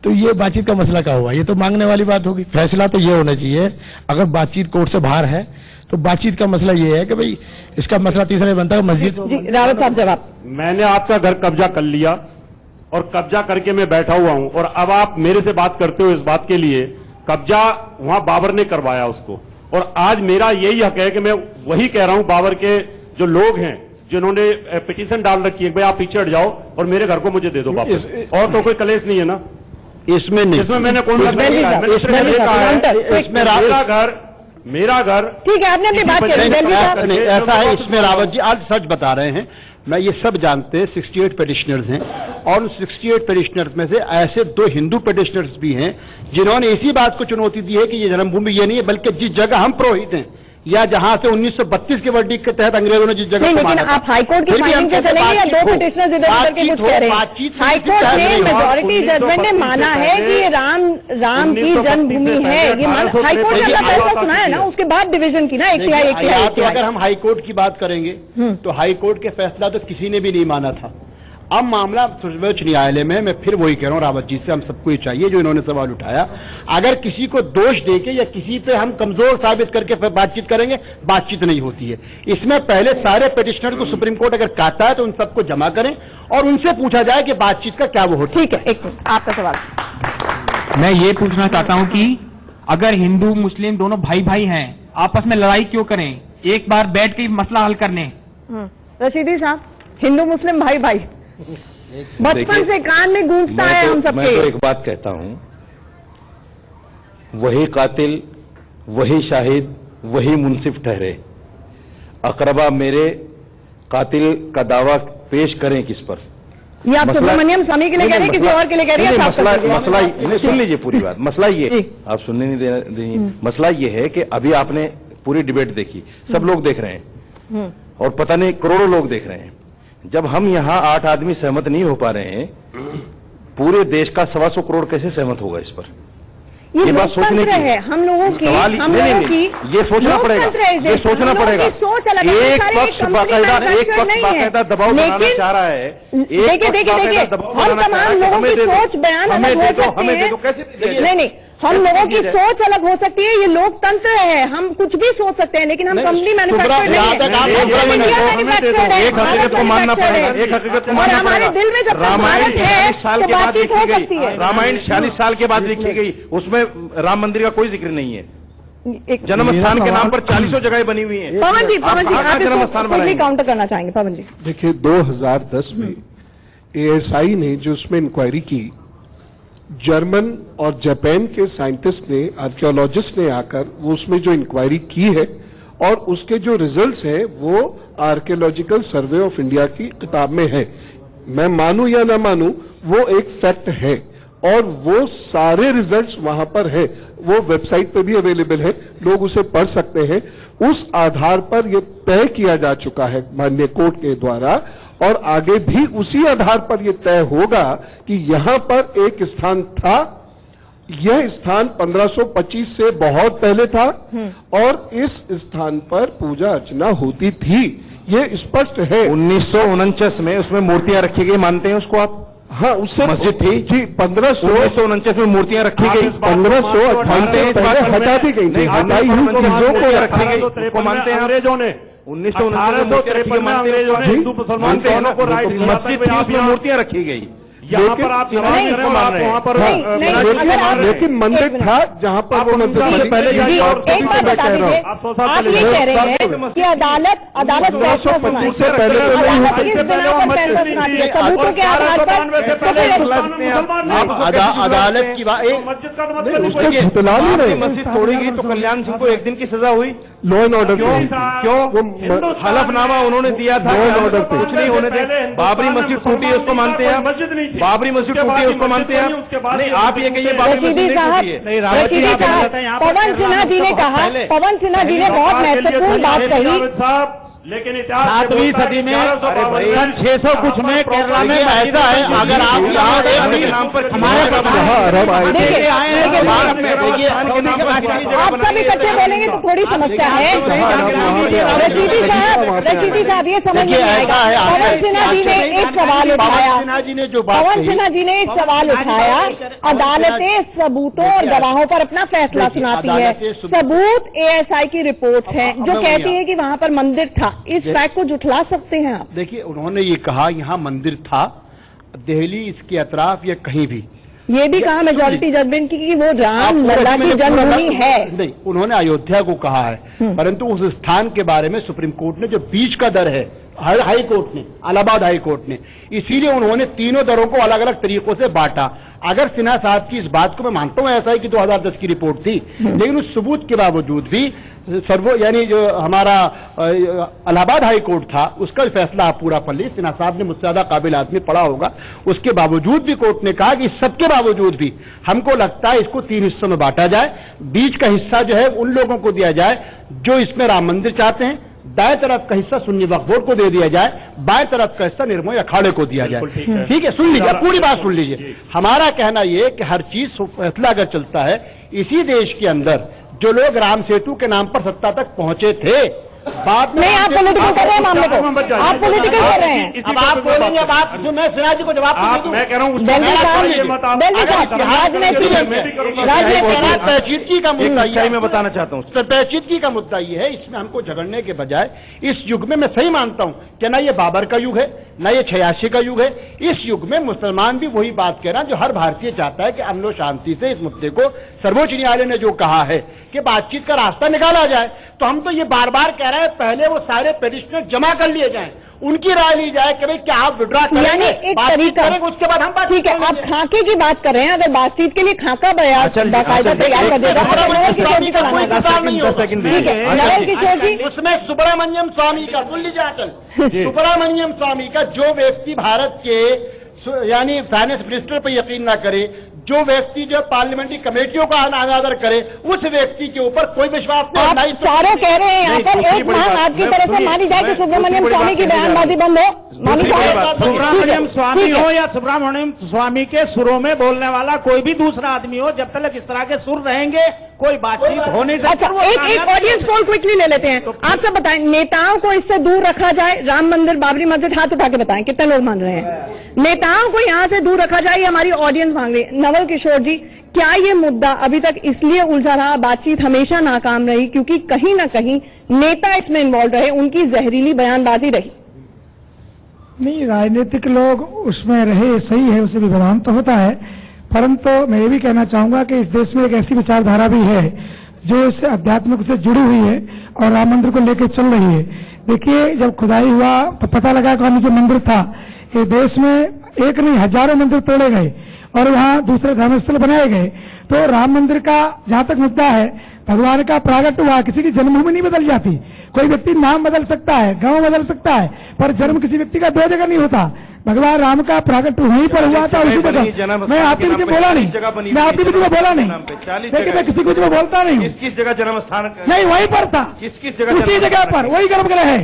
तो ये बातचीत का मसला क्या हुआ? ये तो मांगने वाली बात होगी। फैसला तो ये होना चाहिए, अगर बातचीत कोर्ट से बाहर है तो बातचीत का मसला ये है कि भाई इसका मसला तीसरा बनता है मस्जिद। रावत साहब जवाब। मैंने आपका घर कब्जा कर लिया और कब्जा करके मैं बैठा हुआ हूं, और अब आप मेरे से बात करते हो इस बात के लिए, कब्जा वहां बाबर ने करवाया उसको, और आज मेरा यही हक है कि मैं वही कह रहा हूं, बाबर के जो लोग हैं जिन्होंने पिटीशन डाल रखी है, भाई आप पीछे हट जाओ और मेरे घर को मुझे दे दो वापस, और तो कोई कलेश नहीं है ना इसमें? नहीं, इसमें मैंने कौन सा मेरा घर ठीक है, आपने अपनी बात करी। ऐसा है, इसमें रावत जी आज सच बता रहे हैं, मैं ये सब जानते हैं। 68 पिटिशनर्स हैं, और 68 पिटिशनर्स में से ऐसे 2 हिंदू पिटिशनर्स भी हैं जिन्होंने इसी बात को चुनौती दी है कि ये जन्मभूमि ये नहीं है, बल्कि जिस जगह हम पुरोहित हैं या जहां से 1932 के वर्डिक्ट के तहत अंग्रेजों ने जिस जगह को माना था। आप हाईकोर्ट की फाइंडिंग से चलेंगे या 2 पिटिशनर्स इधर उधर के कुछ कह रहे हैं? हाईकोर्ट ने मेजॉरिटी जजमेंट ने माना है कि ये राम की जन्मभूमि है। ये हाईकोर्ट ने अपना फैसला सुना है ना, उसके बाद डिवीजन की ना, एक तिहाई। अगर हम हाईकोर्ट की बात करेंगे तो हाईकोर्ट के फैसला तो किसी ने भी नहीं माना था। अब मामला सर्वोच्च न्यायालय में, मैं फिर वही कह रहा हूं रावत जी से, हम सबको ये चाहिए जो इन्होंने सवाल उठाया, अगर किसी को दोष देके या किसी पे हम कमजोर साबित करके फिर बातचीत करेंगे, बातचीत नहीं होती है। इसमें पहले सारे पिटिशनर को सुप्रीम कोर्ट अगर कहता है तो उन सबको जमा करें और उनसे पूछा जाए कि बातचीत का क्या वो हो। ठीक है, एक आपका सवाल। मैं ये पूछना चाहता हूं कि अगर हिंदू मुस्लिम दोनों भाई भाई हैं, आपस में लड़ाई क्यों करें? एक बार बैठ के मसला हल करने। रशीदी साहब, हिंदू मुस्लिम भाई भाई बचपन से कान में गूंजता है हम सबके। मैं तो एक बात कहता हूं, वही कातिल, वही शाहिद, वही मुंसिफ ठहरे। अकरबा मेरे कातिल का दावा पेश करें किस पर? ये आप सुब्रमण्यम स्वामी के लिए कह रहे हैं, किसी और के लिए कह रहे हैं? मसला सुन लीजिए पूरी बात। मसला ये, आप सुनने नहीं दे, मसला ये है कि अभी आपने पूरी डिबेट देखी, सब लोग देख रहे हैं और पता नहीं करोड़ों लोग देख रहे हैं। जब हम यहाँ 8 आदमी सहमत नहीं हो पा रहे हैं, पूरे देश का 125 करोड़ कैसे सहमत होगा इस पर? ये बात सोचने की है हम लोगों की, ये सोचना पड़ेगा, ये सोचना पड़ेगा। एक पक्ष बाकायदा दबाव बनाना चाह रहा है। देखिए हम तमाम लोगों की सोच बयान अलग हो सकती है। नहीं, हम लोगों की सोच अलग हो सकती है, ये लोकतंत्र है, हम कुछ भी सोच सकते हैं, लेकिन हम कंपनी मैन्युफैक्चर नहीं है। एक हकीकत को मानना पड़ेगा, एक हकीकत को मानना हमारे पड़ेगा। दिल में जब रामायण 46 साल के बाद लिखी सकती गई, है। रामायण 46 साल के बाद लिखी गई, उसमें राम मंदिर का कोई जिक्र नहीं है। जन्म स्थान के नाम पर 40 जगह बनी हुई है। पवन जी आप जन्म स्थान इसको काउंटर करना चाहेंगे? पवन जी देखिए, 2010 में ASI ने जो उसमें इंक्वायरी की, जर्मन और जापान के साइंटिस्ट ने, आर्कियोलॉजिस्ट ने आकर वो उसमें जो इंक्वायरी की है और उसके जो रिजल्ट्स हैं वो आर्कियोलॉजिकल सर्वे ऑफ इंडिया की किताब में है। मैं मानूं या ना मानूं, वो एक फैक्ट है और वो सारे रिजल्ट्स वहां पर है, वो वेबसाइट पे भी अवेलेबल है, लोग उसे पढ़ सकते हैं। उस आधार पर यह तय किया जा चुका है माननीय कोर्ट के द्वारा, और आगे भी उसी आधार पर यह तय होगा कि यहां पर एक स्थान था, यह स्थान 1525 से बहुत पहले था और इस स्थान पर पूजा अर्चना होती थी, ये स्पष्ट है। 1949 में उसमें मूर्तियां रखी गई, मानते हैं उसको आप? हाँ, उससे मस्जिद थी जी। 1949 में मूर्तियां रखी गई, 1558 पहले हटा दी गई थी, हटाई हुई चीजों को रखी गई, उसको मानते हैं अंग्रेजों ने 1953 में अंग्रेजों ने हिंदू मुसलमान दोनों को राइट, मस्जिद थी उसमें मूर्तियां रखी गई। यहाँ पर आप वहाँ पर लेकिन मंदिर था जहाँ पर वो मंदिर पहले। एक बात बता दीजिए, आप ये कह रहे हैं कि अदालत फैसला सुनाती है, अदालत किस बिना पर फैसला सुनाती है? सबूतों के आधार पर? अदालत की बात मस्जिद तोड़ी गई तो कल्याण सिंह को 1 दिन की सजा हुई, लॉ एंड ऑर्डर। क्यों? वो हलफनामा उन्होंने दिया था, कुछ नहीं होने दे। बाबरी मस्जिद टूटी, उसको मानते हैं? बाबरी मस्जिद टूटी है, उसको मानते हैं? नहीं, आप ये कहिए बाबरी मस्जिद नहीं टूटी है। पवन सिन्हा जी ने कहा, पवन सिन्हा जी ने बहुत महत्वपूर्ण बात कही, लेकिन 7वीं सदी में 600 कुछ में केरला में ऐसा है, अगर आप आप सभी इकट्ठे बोलेंगे तो थोड़ी समस्या है। रशीदी साहब ये समझ नहीं आएगा। पवन सिन्हा जी ने एक सवाल उठाया, पवन सिन्हा जी ने एक सवाल उठाया, अदालतें सबूतों और गवाहों पर अपना फैसला सुनाती है। सबूत ASI की रिपोर्ट है जो कहती है कि वहां पर मंदिर था, इस फैक्ट को जुटला सकते हैं आप? देखिए, उन्होंने ये कहा यहाँ मंदिर था, दिल्ली इसके अतराफ या कहीं भी। ये भी कहा मेजॉरिटी जजमेंट की कि वो राम लल्ला की जन्मभूमि है। नहीं, उन्होंने अयोध्या को कहा है, परंतु उस स्थान के बारे में सुप्रीम कोर्ट ने जो बीच का दर है, हाई कोर्ट ने, इलाहाबाद हाई कोर्ट ने, इसीलिए उन्होंने तीनों दरों को अलग अलग तरीकों से बांटा। अगर सिन्हा साहब की इस बात को मैं मानता हूं, ऐसा है कि 2010 की रिपोर्ट थी, लेकिन उस सबूत के बावजूद भी यानी जो हमारा इलाहाबाद हाई कोर्ट था, उसका फैसला आप पूरा पढ़ लीजिए, सिन्हा साहब ने मुझसे ज्यादा काबिल आदमी पढ़ा होगा, उसके बावजूद भी कोर्ट ने कहा कि सबके बावजूद भी हमको लगता है इसको 3 हिस्सों में बांटा जाए। बीच का हिस्सा जो है उन लोगों को दिया जाए जो इसमें राम मंदिर चाहते हैं, दाएं तरफ का हिस्सा सुन्नी वक्फ बोर्ड को दे दिया जाए, बाएं तरफ का हिस्सा निर्मोही अखाड़े को दिया जाए। ठीक है, सुन लीजिए, पूरी बात सुन लीजिए। हमारा कहना यह कि हर चीज फैसला अगर चलता है, इसी देश के अंदर जो लोग राम सेतु के नाम पर सत्ता तक पहुंचे थे, बाद में नहीं, आप पॉलिटिकल कर रहे हैं मामले को, आप पॉलिटिकल कर रहे हैं। अब आप बोलेंगे बात जो मैं सिन्हा जी को जवाब मैं कह रहा हूँ, पेचीदगी का मुद्दा यही मैं बताना चाहता हूँ। पेचीदगी का मुद्दा यह है, इसमें हमको झगड़ने के बजाय इस युग में मैं सही मानता हूं कि ना ये बाबर का युग है, ना ये 86 का युग है। इस युग में मुसलमान भी वही बात कह रहा है जो हर भारतीय चाहता है कि अमन और शांति से इस मुद्दे को, सर्वोच्च न्यायालय ने जो कहा है कि बातचीत का रास्ता निकाला जाए, तो हम तो ये बार बार कह रहे हैं पहले वो सारे पेटिशनर जमा कर लिए जाएं, उनकी राय ली जाए कि भाई क्या आप विड्रॉ करेंगे, बातचीत करेंगे, उसके बाद हम बात। ठीक है, आप खाके की बात कर रहे हैं, अगर बातचीत के लिए खाका बाकायदा तैयार कर देगा तो नवल किशोर जी का ठीक है, नवल किशोर जी, उसमें सुब्रमण्यम स्वामी का, सुन लीजिए आचल, सुब्रमण्यम स्वामी का, जो व्यक्ति भारत के यानी फाइनेंस मिनिस्टर पर यकीन ना करे, जो व्यक्ति जो पार्लियामेंट्री कमेटियों का अनादर करे, उस व्यक्ति के ऊपर कोई विश्वास नहीं। सारे कह रहे हैं यहाँ पर एक मांग आपकी तरफ से मानी जाए कि सुब्रमण्यम स्वामी की बयानबाजी बंद हो, मानी जाए। सुब्रमण्यम स्वामी हो या सुब्रमण्यम स्वामी के सुरों में बोलने वाला कोई भी दूसरा आदमी हो, जब तक इस तरह के सुर रहेंगे कोई बातचीत हो नहीं सकती। अच्छा, एक ऑडियंस कॉल क्विकली ले लेते हैं। आप सब बताएं, नेताओं को इससे दूर रखा जाए, राम मंदिर, बाबरी मस्जिद, हाथ उठा के बताएं कितने लोग मान रहे हैं नेताओं को यहां से दूर रखा जाए, ये हमारी ऑडियंस मांग रही है। नवल किशोर जी, क्या ये मुद्दा अभी तक इसलिए उलझा रहा, बातचीत हमेशा नाकाम रही क्योंकि कहीं ना कहीं नेता इसमें इन्वॉल्व रहे, उनकी जहरीली बयानबाजी रही? नहीं, राजनीतिक लोग उसमें रहे सही है, उसे भी बदनाम तो होता है, परंतु मैं ये भी कहना चाहूंगा कि इस देश में एक ऐसी विचारधारा भी है जो इस अध्यात्मिक से जुड़ी हुई है और राम मंदिर को लेकर चल रही है। देखिए, जब खुदाई हुआ तो पता लगा कि जो मंदिर था, ये देश में एक नहीं हजारों मंदिर तोड़े गए और वहां दूसरे धर्मस्थल बनाए गए। तो राम मंदिर का जहां तक मुद्दा है, भगवान का प्रागट हुआ, किसी की जन्मभूमि नहीं बदल जाती। कोई व्यक्ति नाम बदल सकता है, गांव बदल सकता है, पर जन्म किसी व्यक्ति का दो जगह नहीं होता। भगवान राम का प्रागट वहीं पर हुआ था, उसी जगह। मैं आपके बीच में बोला नहीं, मैं आपके बीच में बोला नहीं, लेकिन मैं किसी कुछ में बोलता नहीं हूँ। किस जगह जन्म स्थान नहीं, वहीं पर था, किस जगह, उसी जगह पर, वही गर्भगृह है,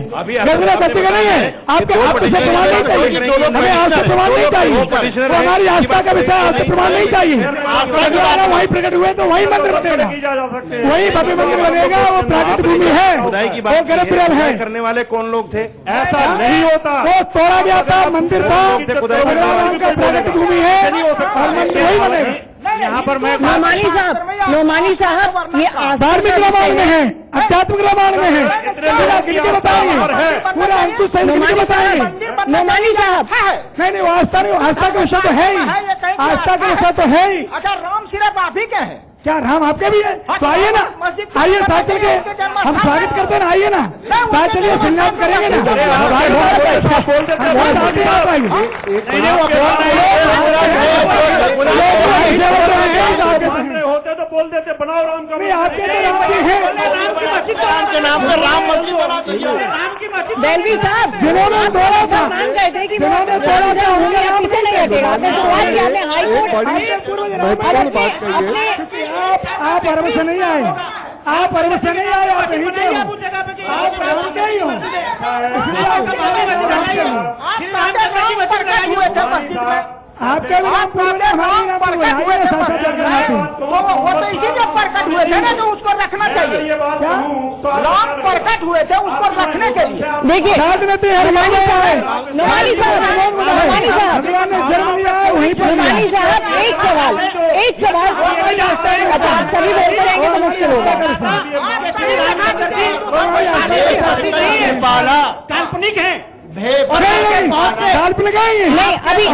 गर्भगृह का जगह नहीं है। आपके आपसे प्रमाण नहीं चाहिए, हमें आपसे प्रमाण नहीं चाहिए, हमारी आस्था का विषय आपसे प्रमाण नहीं चाहिए। भगवान वहीं प्रकट हुए तो वही मंदिर बनेगा, वही भव्य मंदिर बनेगा, वो प्राकृतिक भूमि है, वो गर्भगृह है। करने वाले कौन लोग थे? ऐसा नहीं होता, वो तोड़ा गया था, मंदिर था, भगवान का प्राकृतिक भूमि है और मंदिर वही बनेगा। यहाँ पर मैं नोमानी साहब, ये धार्मिक रामायण में है, आध्यात्मिक रामायण में है, पूरा गिनके बताइए, पूरा अंकुश सहित बताइए। नोमानी साहब, नहीं, वो आस्था नहीं, आस्था का विषय तो है ही, आस्था का विषय तो है ही। अच्छा, राम सिर्फ आप ही के हैं क्या? राम आपके भी है तो आइए ना, आइए साथ चल के हम स्वागत करते हैं ना, आइए ना, साथ चलिए संग्राम करेंगे ना। होते तो बोल देते बनाओ राम का, आपके नाम पर राम मंदिर। देलवी साहब, जिन्होंने तोड़ा था, जिन्होंने तोड़ा था उनके नाम पीछे नहीं हटेगा। आपने सवाल किया, आपने हाईकोर्ट, आप अरब से नहीं आए, आप अरब से नहीं आए, आप यहीं के हो, आप अरब के ही हो। आपके भी नाम पूरे हमारे नाम पर हुए, वो तो इसी जब प्रकट हुए थे ना, तो उसको रखना चाहिए। राम प्रकट हुए थे, उसको रखने के लिए। देखिए, नोमानी साहब, नोमानी साहब, एक सवाल, अच्छा सभी बोलते रहेंगे तो मुश्किल होगा। काल्पनिक है, काल्पनिक नहीं, अभी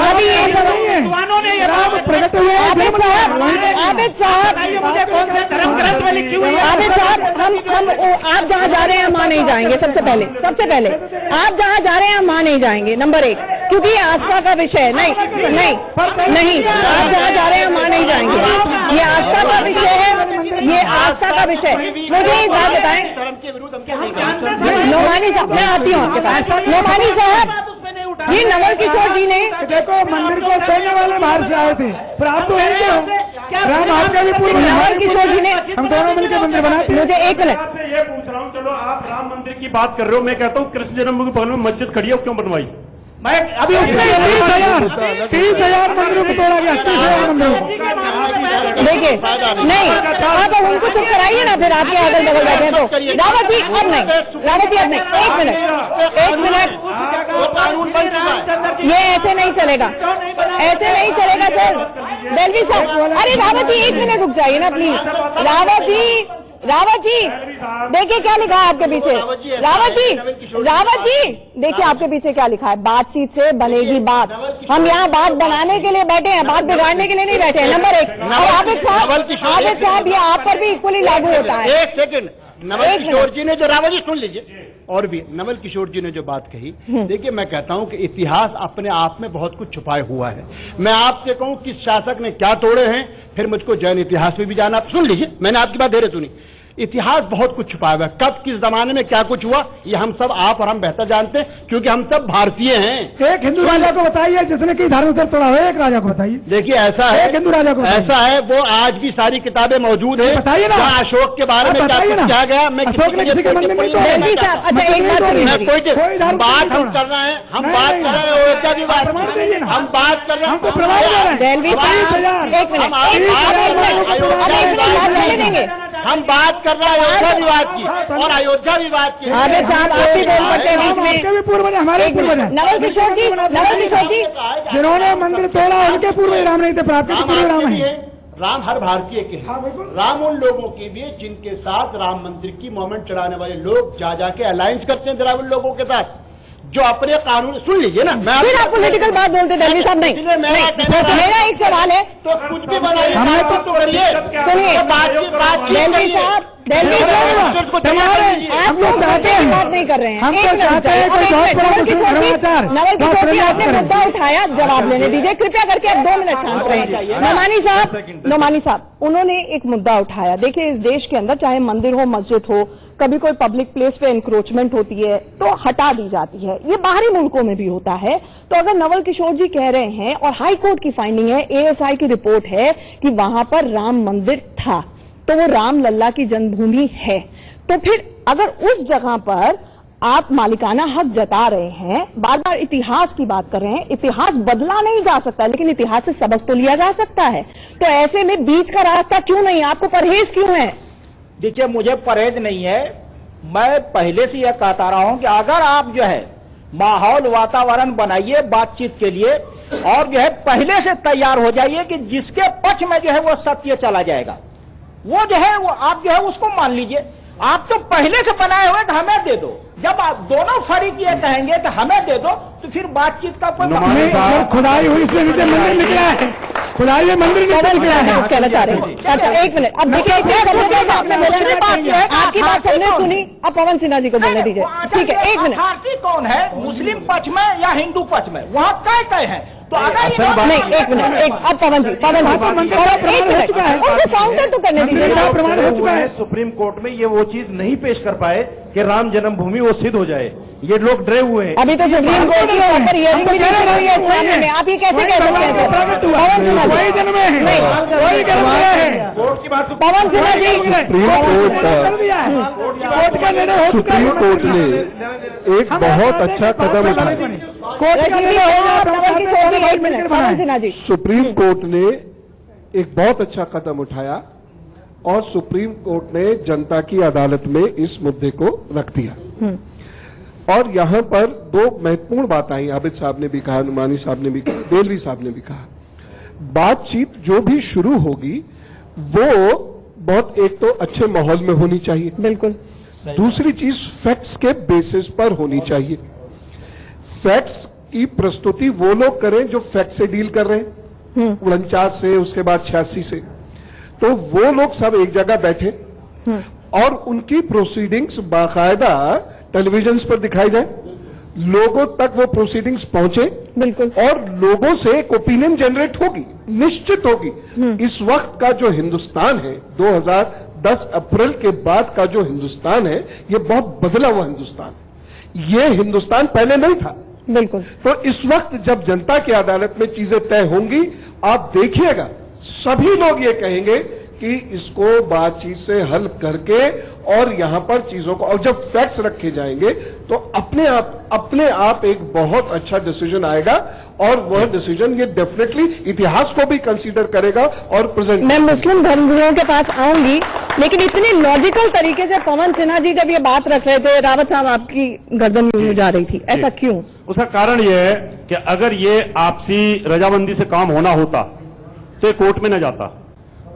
राम प्रकट हुए। आबिद साहब, हम आप जहाँ जा रहे हैं हम वहाँ नहीं जाएंगे। सबसे पहले आप जहाँ जा रहे हैं हम वहाँ नहीं जाएंगे, नंबर 1, क्योंकि ये आस्था का विषय नहीं, आप जहाँ जा रहे हैं हम वहाँ नहीं जाएंगे। ये आस्था का विषय है, ये आस्था का विषय। मुझे एक बात बताएं, नोमानी साहब, मैं आती हूँ आपके पास। नोमानी साहब, ये नवल किशोर जी ने, देखो मंदिर को तोड़ने वाले बाहर से आए थे, पर आप तो यहीं के हो। राम आपका भी पूर्व, नवल किशोर जी ने, हम दोनों मिलकर मंदिर बनाते। मुझे एक मिनट, ये पूछ रहा हूँ, चलो आप राम मंदिर की बात कर रहे हो, मैं कहता हूँ कृष्ण जन्मभूमि के बगल में मस्जिद खड़ी है, क्यों बनवाई? मैं अभी 30,000 मंदिरों को तोड़ा गया, 30,000 मंदिरों। देखिए, नहीं, आप उनको चुप कराइए ना, फिर आपके अगल बगल बैठे हैं तो। रावत जी अब नहीं, एक मिनट, ये ऐसे नहीं चलेगा, सर। देलवी साहब, अरे रावत जी एक मिनट रुक जाइए ना प्लीज। रावत जी, देखिए क्या लिखा है आपके पीछे। रावत जी, देखिए आपके पीछे क्या लिखा है, बातचीत से बनेगी बात। हम यहाँ बात बनाने के लिए बैठे हैं, बात बिगाड़ने के लिए नहीं बैठे हैं, नंबर 1। और आबिद साहब, ये आप पर भी इक्वली लागू होता है। एक सेकंड, नवल किशोर जी ने जो, रावत जी सुन लीजिए, और भी नवल किशोर जी ने जो बात कही, देखिए मैं कहता हूं कि इतिहास अपने आप में बहुत कुछ छुपाए हुआ है। मैं आपसे कहूं किस शासक ने क्या तोड़े हैं, फिर मुझको जैन इतिहास में भी जाना। सुन लीजिए, मैंने आपकी बात धीरे सुनी। इतिहास बहुत कुछ छुपाया हुआ है, कब किस जमाने में क्या कुछ हुआ ये हम सब, आप और हम बेहतर जानते हैं, क्योंकि हम सब भारतीय हैं। एक हिंदू राजा को बताइए जिसने की धार्मिक स्थल तोड़ा है, एक राजा को बताइए। देखिए ऐसा है, एक हिंदू राजा को ऐसा है, वो आज भी सारी किताबें मौजूद है, बताइए ना, अशोक के बारे में क्या कुछ किया गया। मैं अशोक ने किसी के मंदिर नहीं तोड़ा। हम बात हम कर रहे हैं, हम बात कर रहे हैं, अयोध्या की बात हम बात कर रहे हैं, हम बात कर रहे हैं अयोध्या विवाद की, और अयोध्या विवाद की। आगे साहब आप ही बोल सकते हैं बीच में। आपके भी पूर्व में हमारे पूर्व में नवल किशोर जी जिन्होंने मंदिर तोड़ा उनके पूर्व राम नहीं थे, पर आपके पूर्व राम है। राम हर भारतीय के हैं। राम उन लोगों के भी जिनके साथ राम मंदिर की मोमेंट चढ़ाने वाले लोग जा जाके अलायंस करते हैं द्रविड़ लोगों के साथ, जो अपने कानून सुन लीजिए ना। मैं फिर आप पॉलिटिकल बात बोलते दलवी साहब नहीं। मेरा एक सवाल है, तो कुछ भी बनाइए, हमें तो करिए, सुनिए दलवी साहब, आप लोग चाहते हैं बात नहीं कर रहे हैं। हम तो चाहते हैं नवल किशोर जी आपने मुद्दा उठाया, जवाब लेने दीजिए कृपया करके। आप 2 मिनट शांत रहिए। नोमानी साहब उन्होंने एक मुद्दा उठाया। देखिए इस देश के अंदर चाहे मंदिर हो मस्जिद हो, कभी कोई पब्लिक प्लेस पे इंक्रोचमेंट होती है तो हटा दी जाती है, ये बाहरी मुल्कों में भी होता है। तो अगर नवल किशोर जी कह रहे हैं और हाई कोर्ट की फाइंडिंग है, एएसआई की रिपोर्ट है कि वहां पर राम मंदिर था, तो वो राम लल्ला की जन्मभूमि है, तो फिर अगर उस जगह पर आप मालिकाना हक जता रहे हैं, बार बार इतिहास की बात कर रहे हैं, इतिहास बदला नहीं जा सकता लेकिन इतिहास से सबक तो लिया जा सकता है, तो ऐसे में बीच का रास्ता क्यों नहीं, आपको परहेज क्यों है? देखिए मुझे परहेज नहीं है, मैं पहले से यह कहता रहा हूं कि अगर आप जो है माहौल वातावरण बनाइए बातचीत के लिए और जो है पहले से तैयार हो जाइए कि जिसके पक्ष में जो है वो सत्य चला जाएगा, वो जो है वो आप जो है उसको मान लीजिए। आप तो पहले से बनाए हुए कि हमें दे दो, जब आप दोनों फरीक ये कहेंगे कि हमें दे दो तो फिर बातचीत का कोई खुदाई हुई इसलिए नीचे मंदिर निकला है, खुदाई में मंदिर निकला है। कहना चाह रहे हैं। अच्छा एक मिनट, अब देखिए आपने बोला आपकी बात हमने सुनी, अब पवन सिन्हा जी को बोलने दीजिए। ठीक है एक मिनट, भारतीय कौन है, मुस्लिम पक्ष में या हिंदू पक्ष में, वहाँ तय तय है। तो अगर नहीं एक मिनट, अब पवन जी उनको काउंटर तो करने दीजिए। प्रमाण हो चुका है सुप्रीम कोर्ट में, ये वो चीज नहीं पेश कर पाए कि राम जन्मभूमि वो सिद्ध हो जाए, ये लोग डरे हुए हैं। अभी तो सुप्रीम कोर्ट की ऊपर हियरिंग भी नहीं हुई है इस मामले में, आप ये कैसे कह सकते हैं? कोर्ट की बात पवन सिन्हा जी, सुप्रीम कोर्ट ने एक बहुत अच्छा कदम उठाया। सुप्रीम कोर्ट ने एक बहुत अच्छा कदम उठाया और सुप्रीम कोर्ट ने जनता की अदालत में इस मुद्दे को रख दिया। और यहां पर 2 महत्वपूर्ण बात आई, आबिद साहब ने भी कहा, नुमानी साहब ने भी कहा, देलवी साहब ने भी कहा। बातचीत जो भी शुरू होगी वो बहुत एक तो अच्छे माहौल में होनी चाहिए, बिल्कुल। दूसरी चीज फैक्ट्स के बेसिस पर होनी चाहिए। फैक्ट्स की प्रस्तुति वो लोग करें जो फैक्ट से डील कर रहे हैं, 49 से उसके बाद 86 से, तो वो लोग सब एक जगह बैठे और उनकी प्रोसीडिंग्स बाकायदा टेलीविजन पर दिखाई जाए, लोगों तक वो प्रोसीडिंग्स पहुंचे, बिल्कुल, और लोगों से एक ओपिनियन जनरेट होगी, निश्चित होगी। इस वक्त का जो हिंदुस्तान है, 2010 अप्रैल के बाद का जो हिंदुस्तान है, ये बहुत बदला हुआ हिंदुस्तान है, ये हिंदुस्तान पहले नहीं था, बिल्कुल। तो इस वक्त जब जनता की अदालत में चीजें तय होंगी, आप देखिएगा सभी लोग ये कहेंगे कि इसको बातचीत से हल करके और यहां पर चीजों को, और जब फैक्ट्स रखे जाएंगे तो अपने आप एक बहुत अच्छा डिसीजन आएगा, और वह डिसीजन ये डेफिनेटली इतिहास को भी कंसीडर करेगा और प्रेजेंट। मैं मुस्लिम धर्मगुरुओं के पास आऊंगी, लेकिन इतनी लॉजिकल तरीके से पवन सिन्हा जी जब ये बात रख रहे थे, रावत साहब आपकी गर्दन यूं जा रही थी, ऐसा क्यों? उसका कारण यह है कि अगर ये आपसी रजामंदी से काम होना होता तो ये कोर्ट में न जाता,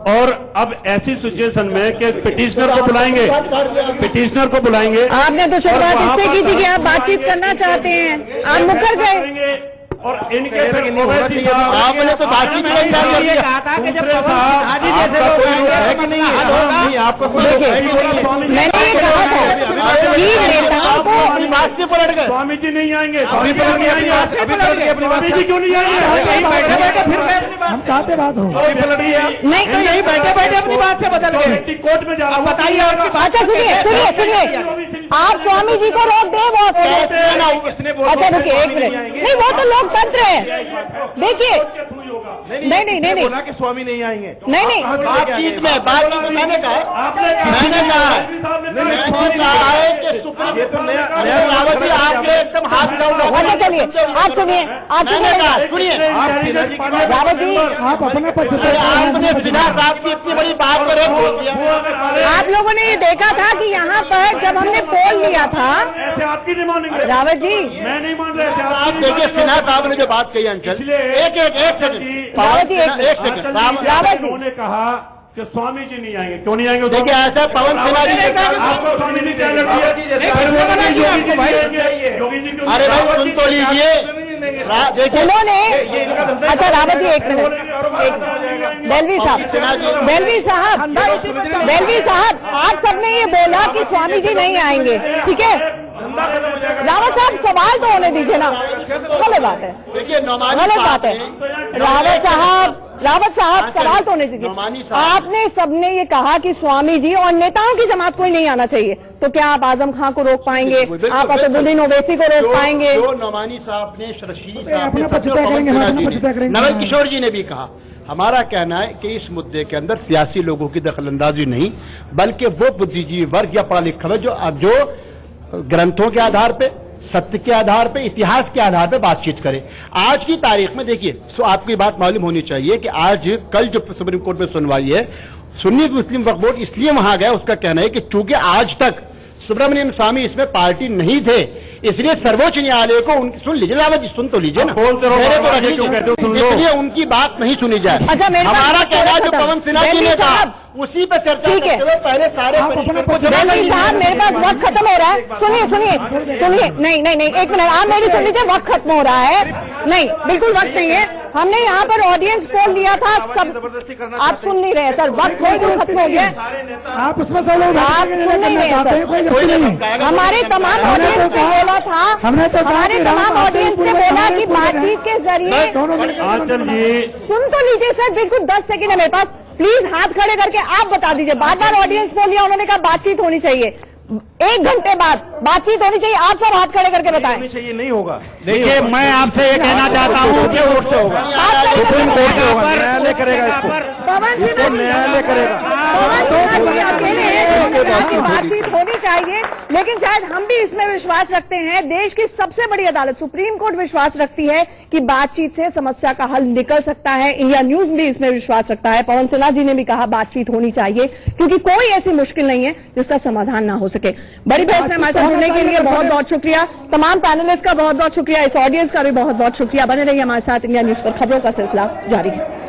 और अब ऐसी सिचुएशन में कि पिटिशनर को बुलाएंगे, आपने तो शुरुआत इससे की थी कि आप बातचीत करना चाहते हैं, आप मुकर गए, और इनके आपने तो बातचीत नहीं कहा था कि जब आपका कोई है कि नहीं है, आपका कोई मैंने ये कहा था कि नेताओं को अपनी बात से पलट गए। स्वामी जी नहीं आएंगे, स्वामी जी क्यों नहीं आएंगे? बैठे बैठे फिर हम चाहते बात हो, नहीं तो यही बैठे बैठे अपनी बात से बदल गए। कोर्ट में जा रहा हूं, बताइए आपकी बात। सुनिए, आप स्वामी जी को रोक दें, वो अच्छा रुकिए एक मिनट, नहीं वो तो लोकतंत्र है, देखिए नहीं बोला कि स्वामी नहीं आएंगे, नहीं बातचीत में मैंने कहा है कि रावत जी आपके एकदम हाथ अच्छा चलिए आप सुनिए रावत जी आप अपना आपने बिना साहब की इतनी बड़ी बात करे बोल दिया। आप लोगों ने ये देखा था कि यहाँ पर जब हमने पोल लिया था रावत जी मैं नहीं मान रहे। आप देखिए सिन्हा साहब ने जो बात कही अंचल एक सेकंड रावत जी एक सेकंड रावत जी उन्होंने कहा कि स्वामी जी नहीं आएंगे, क्यों नहीं आएंगे? देखिए ऐसा पवन सिन्हा जी आपको स्वामी जी चाहिए। अरे भाई सुन तो लीजिए उन्होंने अच्छा रावत जी एक मिनट बेलवी साहब आप सबने ये बोला कि स्वामी जी नहीं आएंगे, ठीक है रावत साहब सवाल तो होने दीजिए ना। गलत बात है, गलत बात है रावत साहब सवाल तो होने दीजिए। आपने सबने ये कहा कि स्वामी जी और नेताओं की जमात कोई नहीं आना चाहिए, तो क्या आप आजम खां को रोक पाएंगे? आप असदुद्दीन ओवैसी को रोक पाएंगे? जो नौमानी साहब ने शरशीली साहब ने नवल किशोर जी ने भी कहा। हमारा कहना है कि इस मुद्दे के अंदर सियासी लोगों की दखलंदाजी नहीं, बल्कि वो बुद्धिजीवी वर्ग या पढ़ा लिखा जो ग्रंथों के आधार पे, सत्य के आधार पे, इतिहास के आधार पे बातचीत करे। आज की तारीख में देखिए आपको ये बात मालूम होनी चाहिए कि आज कल जो सुप्रीम कोर्ट में सुनवाई है, सुन्नी मुस्लिम वक्फ बोर्ड इसलिए वहां गया, उसका कहना है कि चूंकि आज तक सुब्रमण्यम स्वामी इसमें पार्टी नहीं थे, इसलिए सर्वोच्च न्यायालय को सुन लीजिए रावत जी, सुन तो लीजिए ना, इसलिए उनकी बात नहीं सुनी जाए। अच्छा हमारा कहना जो पवन सिन्हा जी ने कहा उसी पर चर्चा करते हुए पहले सारे साहब मेरे पास वक्त खत्म हो रहा है। सुनिए नहीं एक मिनट आप मेरी सुन लीजिए, वक्त खत्म हो रहा है। नहीं बिल्कुल वक्त नहीं है, हमने यहाँ पर ऑडियंस पोल लिया था, सब आप सुन नहीं रहे सर, वक्त कोई खत्म हो गया, आप उसमें सब लोग आप सुन नहीं रहे सर। हमारे तमाम ऑडियंस ने बोला था, हमारे तमाम ऑडियंस ने बोला कि बातचीत के जरिए सुन तो लीजिए सर, बिल्कुल 10 सेकंड है मेरे पास, प्लीज हाथ खड़े करके आप बता दीजिए। बार बार ऑडियंस बोल लिया, उन्होंने कहा बातचीत होनी चाहिए, 1 घंटे बाद बातचीत होनी चाहिए, आप सब हाथ खड़े करके बताएं। ये नहीं होगा। देखिए मैं आपसे ये कहना चाहता हूँ कि कोर्ट से होगा, सुप्रीम कोर्ट से होगा, न्यायालय करेगा इसको, न्यायालय करेगा। बातचीत होनी चाहिए, लेकिन शायद हम भी इसमें विश्वास रखते हैं, देश की सबसे बड़ी अदालत सुप्रीम कोर्ट विश्वास रखती है कि बातचीत से समस्या का हल निकल सकता है। इंडिया न्यूज भी इसमें विश्वास रखता है। पवन सिन्हा जी ने भी कहा बातचीत होनी चाहिए, क्योंकि कोई ऐसी मुश्किल नहीं है जिसका समाधान ना हो सके। बड़ी बहस में हमारे साथ जुड़ने के लिए बहुत बहुत शुक्रिया, तमाम पैनलिस्ट का बहुत बहुत शुक्रिया, इस ऑडियंस का भी बहुत बहुत शुक्रिया। बने रहिए हमारे साथ, इंडिया न्यूज पर खबरों का सिलसिला जारी है।